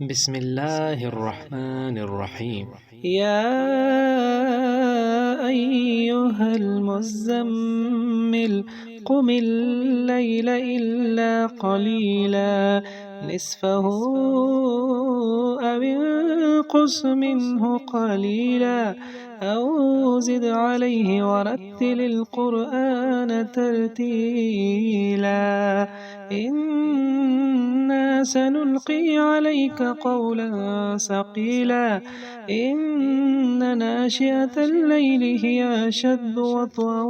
بسم الله الرحمن الرحيم. يا أيها المزمل قم الليل إلا قليلا نصفه أو انقص منه قليلا أو زد عليه ورتل القرآن ترتيلا إنا سنلقي عليك قولا ثقيلا إن ناشئة الليل هي أشد وطئا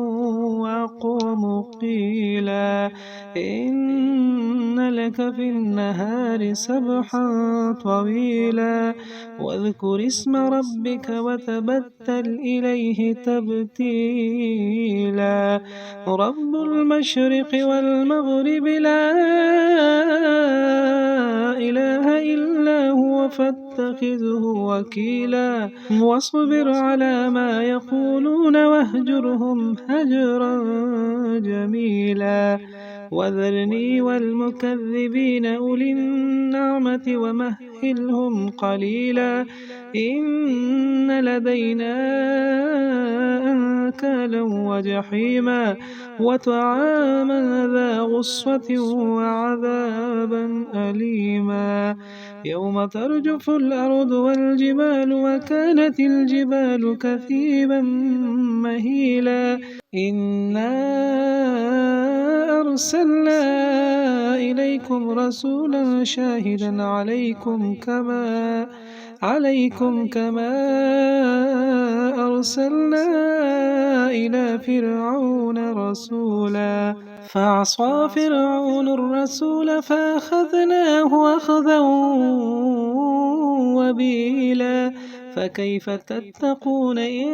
وأقوم قيلا إن لك في النهار سبحا طويلا واذكر اسم ربك وتبتل إليه تبتيلا رب المشرق والمغرب لا إله إلا هو فاتخذه وكيلا واصبر على ما يقولون واهجرهم هجرا جميلا وذرني والمكذبين أولي النعمة ومهلهم قليلا إن لدينا أنكالا وجحيما وطعاما ذا غصة وعذابا أليما يوم ترجف الأرض والجبال وكانت الجبال كثيبا مهيلا إنا أرسلنا إليكم رسولا شاهدا عليكم كما أرسلنا إلى فرعون رسولا فعصى فرعون الرسول فأخذناه أخذا وبيلا فكيف تتقون إن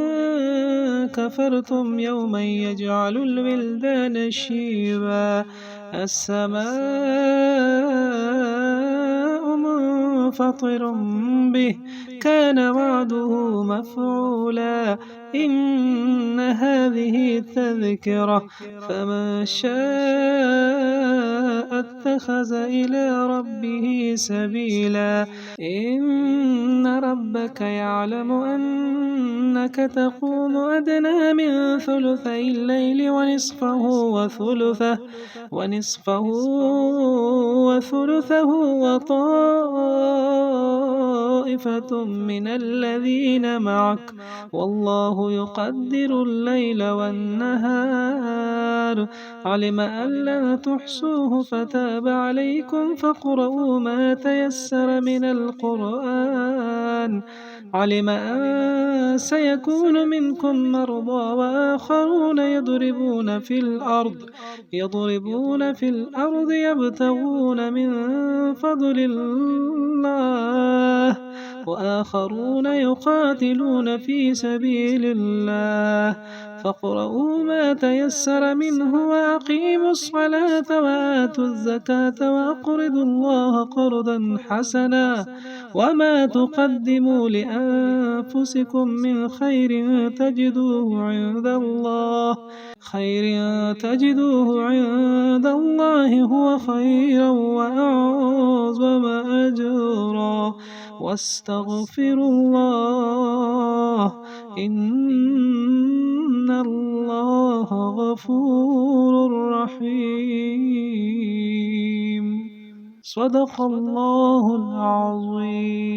كفرتم يوما يجعل الولدان شيبا السماء منفطر به كان وعده مفعولا إن هذه تذكرة فمن شاء اتخذ إلى ربه سبيلا إن ربك يعلم أنك تقوم أدنى من ثلثي الليل ونصفه وثلثه وطائفة من الذين معك والله يقدر الليل والنهار علم أن لا تحصوه فتاب عليكم فاقرؤوا ما تيسر من القرآن علم أن سيكون منكم مرضى وآخرون يضربون في الأرض يبتغون من فضل الله وآخرون يقاتلون في سبيل الله فاقرؤوا ما تيسر منه وأقيموا الصلاة وآتوا الزكاة وأقرضوا الله قرضا حسنا وما تقدموا لأنفسكم من خير تجدوه عند الله هو خيرا وأعظم أجرا واستغفروا الله إن الله غفور رحيم صدق الله العظيم.